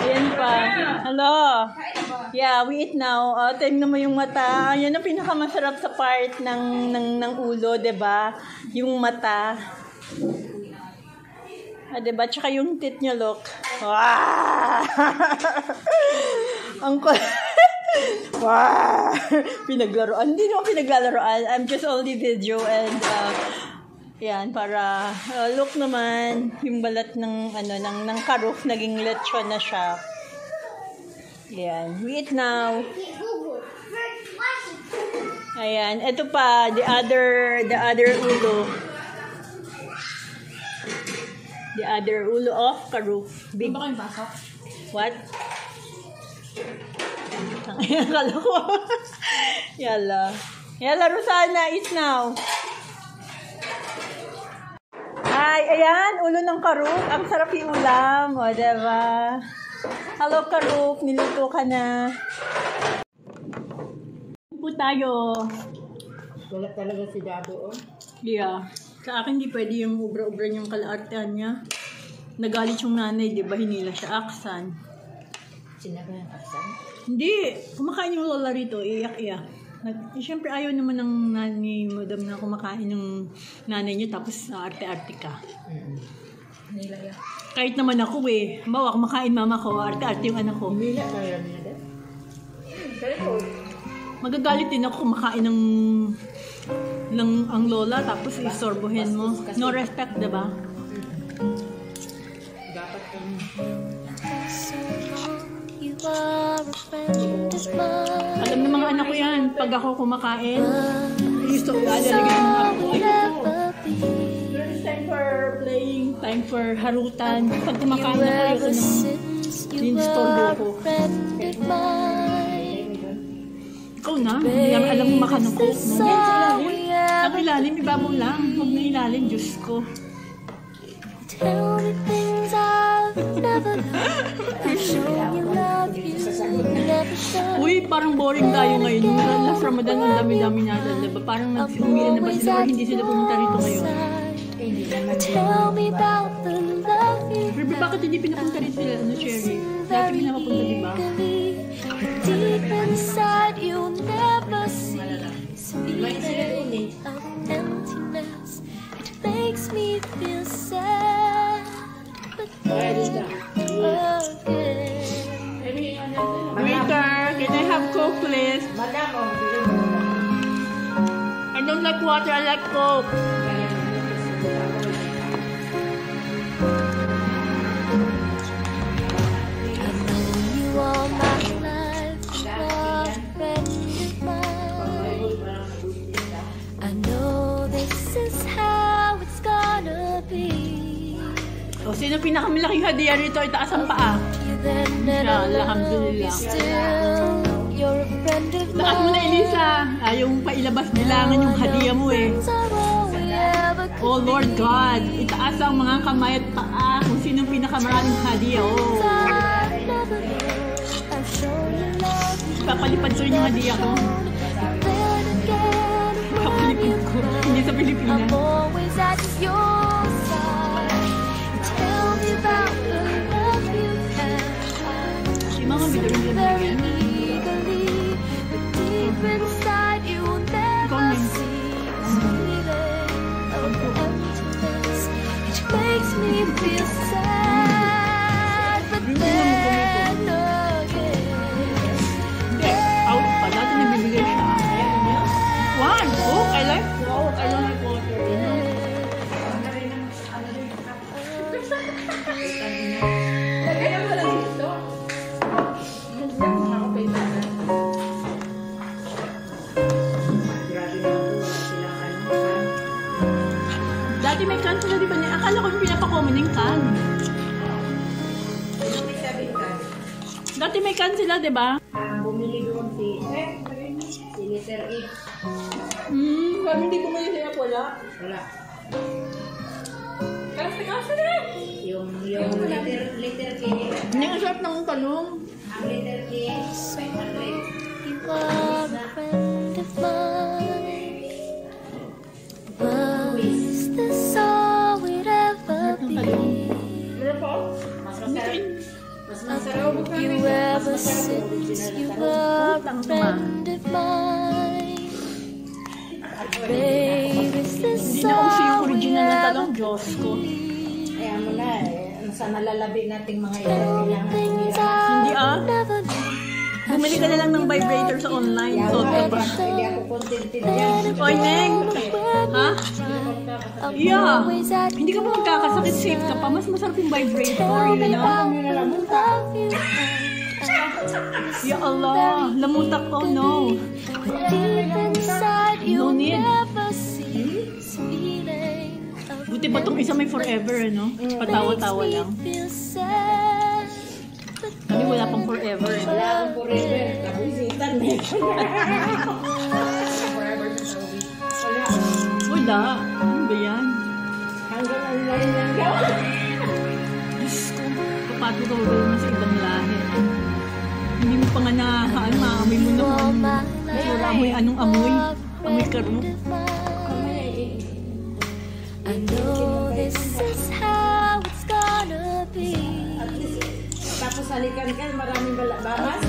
Ayan pa. Hello. Yeah, we eat now. Tingnan mo yung mata. Yan ang pinakamasarap sa part ng ulo, 'di ba? Yung mata. Diba? Tsaka yung teeth niya, look. Wow! Ang wow! Pinaglaruan. Hindi naman pinaglalaroan. I'm just only video and yan, para look naman yung balat ng ng karuf naging lechon na siya. Yan. We eat now. Ayan. Ito pa, the other ulo. The other ulo of karuf. Big. Ano ba kayong pasok? What? Akala ko. Yala. Yala, Rosana, eat now. Ay, ayan, ulo ng karuf. Ang sarap yung ulam. O, diba? Hello, karuf. Niluto ka na. Po tayo. Wala talaga si Dado, oh. Yeah. Sa akin, di pwede yung ubra-ubra yung kalaartean niya. Nagalit yung nanay, di ba? Hinila siya aksan. Sinabi ng aksan? Hindi. Kumakain yung lola rito. Iyak-iyak. Siyempre, ayaw naman ng nanay madam na kumakain ng nanay niya tapos arte-arte ka. Nilaya. Kahit naman ako eh. Bawa, kumakain mama ko, arte-arte yung anak ko. Umila kaya niya din? Magagalit din ako kumakain ng ang lola tapos isorbohin mo. No respect, diba? Dapat alam ng mga anak ko yan. Pag ako kumakain, lalagyan mo ako. There's time for playing, time for harutan. Pag kumakain ako, ayoko nang in-store ko. Ikaw na, hindi naman alam mo makanukok. Yan sa ilalim. Ang ilalim, ibabaw lang. Huwag na ilalim, Diyos ko. Uy, parang boring tayo ngayon. Last Ramadan, ang dami-dami natin, diba? Parang nag-umiin na ba sila or hindi sila pumunta rito ngayon? Pero bakit hindi pinapunta rito sila, Cherry? Dati pinapunta, diba? Deep inside, you'll never see this feeling of emptiness. It makes me feel sad, but then again. Waiter, can I have Coke, please? I don't like water, I like Coke. I know you all my life, you are a friend of mine. I know this is how it's gonna be. O, sino pinakamalaking hadiah rito? Itaas ang paa. Alhamdulillah. You're a friend of Taas mo na, Elisa. Yung pailabas bilangan yung hadiah mo eh. Oh Lord God, itaas ang mga kamay at paa kung sinong pinakamaraming hadiah. Oh. Papalipad ko rin yung hadiah ko. Papalipad ko. Hindi sa Pilipinas. Si Mama bidarin lang yan. Ikaw na yun. Makes me feel sad, but then again. Hindi, out pa. Dati nabibigay siya. One, Coke. I like Coke. I don't like water. Lagyan mo lang dito. Dati may can sila, di ba? Akala ko yung pinapakomen yung can. Dati may can sila, di ba? Bumili doon si Letter E. Kami hindi bumili sila, wala. Wala. Kasi na! Yung letter K. Hindi ang sarap ng talong. Ang letter K, 500. You are a friend of mine. Was this all we'd ever be? Pero po, mas masarap. Have you ever since you were a friend of mine? Babe, is this Hindi na uso yung all we original na ever talong, Diyos ko. Kaya mo na sa nalalabi nating mga ito, kailangan things tumira. Hindi I never knew? Bumili ka na lang ng vibrator sa online. Kaya So, mo diba? hindi ako contented dyan. Oy, Neng! Ha? I'm Yeah. always at Hindi ka pa magkakasakit, safe ka pa. Mas masarap yung vibrator, Tell me you know? about the love you Ya Allah, lamutak ko, no. deep inside you No need. never cease feeling. Buti ba itong isa may forever, no? Patawa-tawa lang. Feel sad, but Kami wala pang forever, eh. Wala akong forever. Kabisitan na ito. Wala. Ano ba yan? Hanggang ang ngayon lang gawin. Diyos ko, kapatid ka ba naman sa ibang lahi? Hindi mo pa nga nakakaano, maamoy mo na kung may amoy, anong amoy? Amoy karuk. I know this is how it's gonna be. Tapos halikan ka, maraming bamas.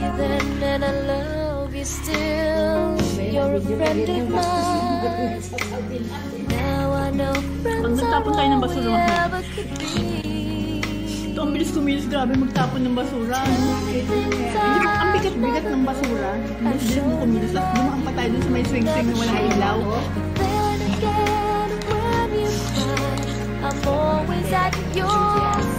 Even then I love you still. You're a friend of mine. Now I know Pag friends are nagtapon tayo ng all we basura, ever could be. ito ang bilis kumilos, grabe magtapon ng basura. Things Hindi mo, ang I bigat-bigat ng basura. Bilis mo kumilos. Dumaan pa tayo dun sa may swing-swing na walang ilaw. then again when you cry, I'm always at your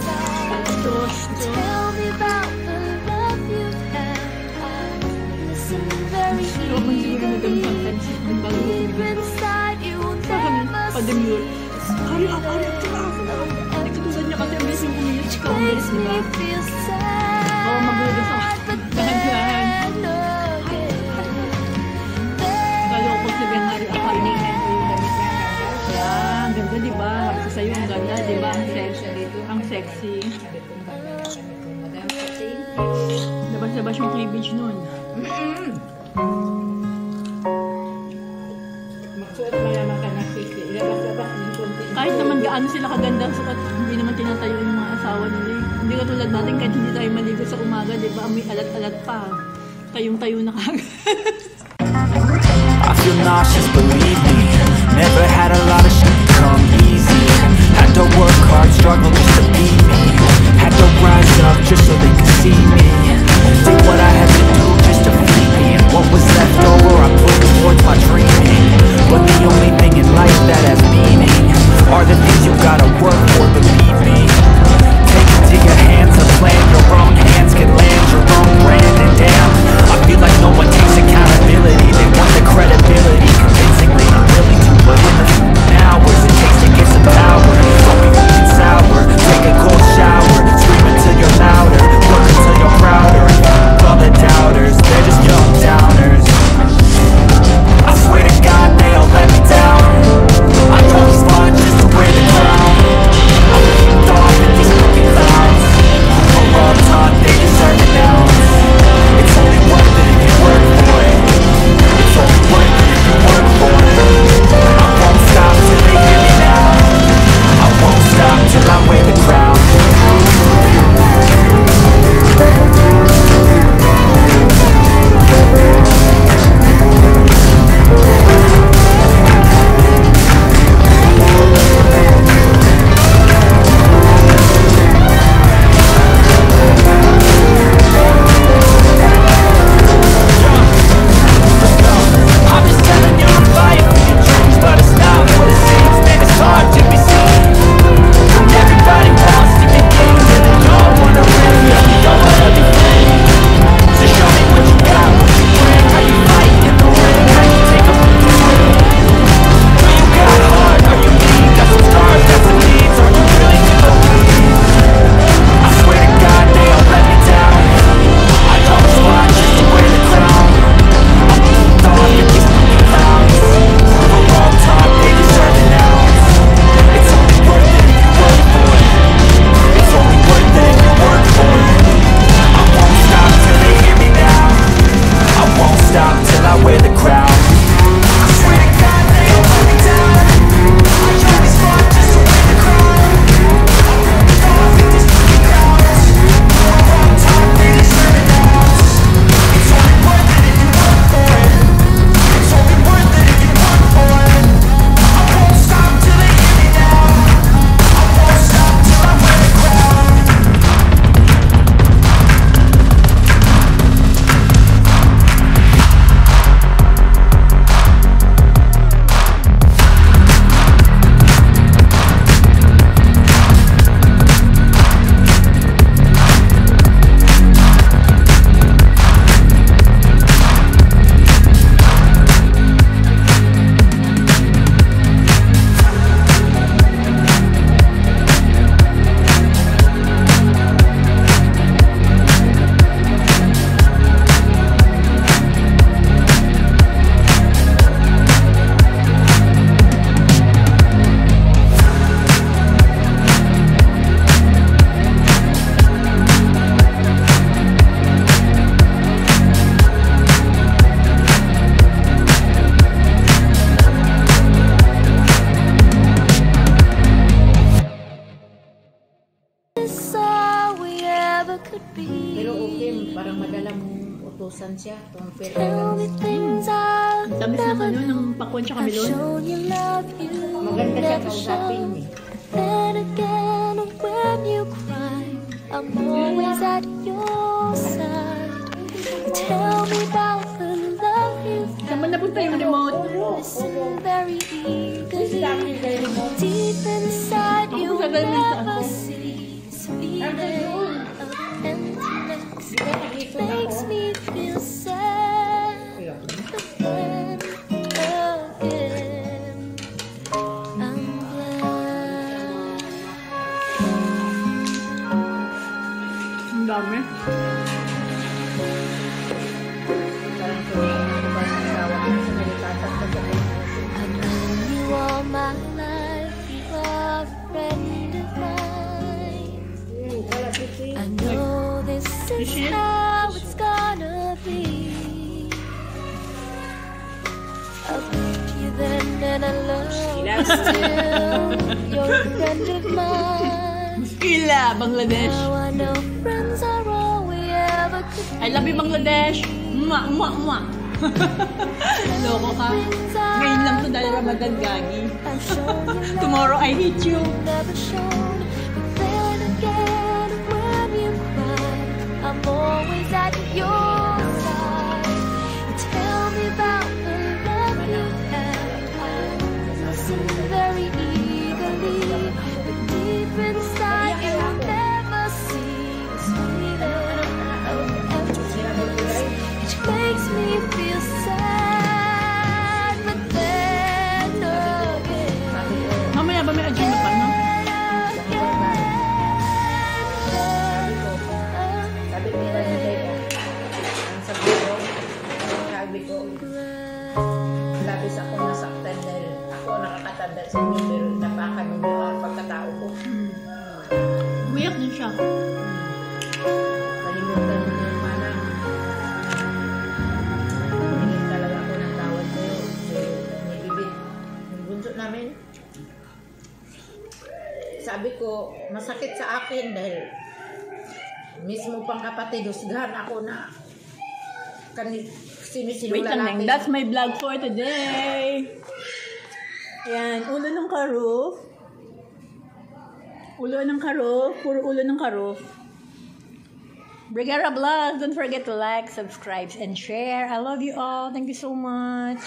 side. Diyos ko. Tell me about the love you've had. I listen very Pero kung siguro na ganun sometimes, yung bago ko deep kumilos. inside you Parang never pa-demure. see. Ari, hindi katulad niya kasi ang bilis yung kumilos. Ikaw ang bilis, Makes di me ba? feel sad. Oo, magulos ako. But Dahan-dahan. then again, Kalo ko sabi ang hari ako ini. Yan, ganda di ba? Sabi sa'yo ang ganda, di ba? Ang sexy. Ang sexy. Labas-labas yung cleavage nun. Magsuot malaman ka na kiki. Labas-labas yung konti. Kahit naman gaano sila kaganda sukat, hindi naman tinatayo yung mga asawa nila eh. Hindi katulad natin kahit hindi tayo maligo sa umaga, di ba? May alat-alat pa. Tayong-tayo na kagad. I feel nauseous, believe me. Never had a lot of shit come easy. Had to work hard, struggle just to be me. Had to rise up just so they could see me. Did what I had to do just to feed me. And what was left over I put towards my dreaming. But the only thing in life that has meaning are the things you gotta work for, believe me. Take it to your hands, a plan your own hands can land your own brand. And damn, I feel like no one takes accountability. They want the credibility, convincing they not willing to. But in the hours it takes to get some power, don't be feeling sour. Take a cold shower, scream until you're loud. could be. Pero okay, parang madala mong utusan siya. Tell me things I'll Ang tamis ng never ano, ng know. pakwan tsaka I've melon. shown you love you Maganda siya never kausapin shown. eh. Then again, when you cry, I'm always at your side. You tell me about the love you've Saan ba napunta yung remote? listen very eagerly. Deep inside, you Ako sa ganun never ako. see this feeling of emptiness. Makes me feel sad again, again. I'm glad. Ang dami. Parang tuloy ba sa asawa ko sa nalipatan ka sa I've known you all my life. You are a friend of mine. I know this is how it's gonna be. I loved you then and I love you still. You're a friend of mine. Muskila, Bangladesh. Now I know friends are all we ever could be. I love you, Bangladesh. Mwah, mwah, mwah. Loko ka. Ngayon lang to dahil Ramadan, gagi. I've shown you love Tomorrow I hate you. never shown. But then again, when you cry, I'm always at your side. You tell me about the love you had. I listen very eagerly, but deep inside you never see this feeling of emptiness, which makes me feel sad. But then again. Mamaya ba may agenda pa, no? Sabi ko ba nila ang sabi ko, labis ako nasaktan dahil ako nakakatanda sa inyo pero napakan mo ang pagkatao ko. Umiyak din siya. Kalimutan mo na yung manang. Hingin talaga ako ng tawad sa'yo. Ni Bibit, yung bunso namin. Sabi ko, masakit sa akin dahil mismo pang kapatid, husgahan ako na sinisilong Wait lang, Neng. lalaki. That's my vlog for today. Ayan, ulo ng karoof. Ulo ng karoof. Puro ulo ng karoof. Brigara Vlogs. Don't forget to like, subscribe, and share. I love you all. Thank you so much.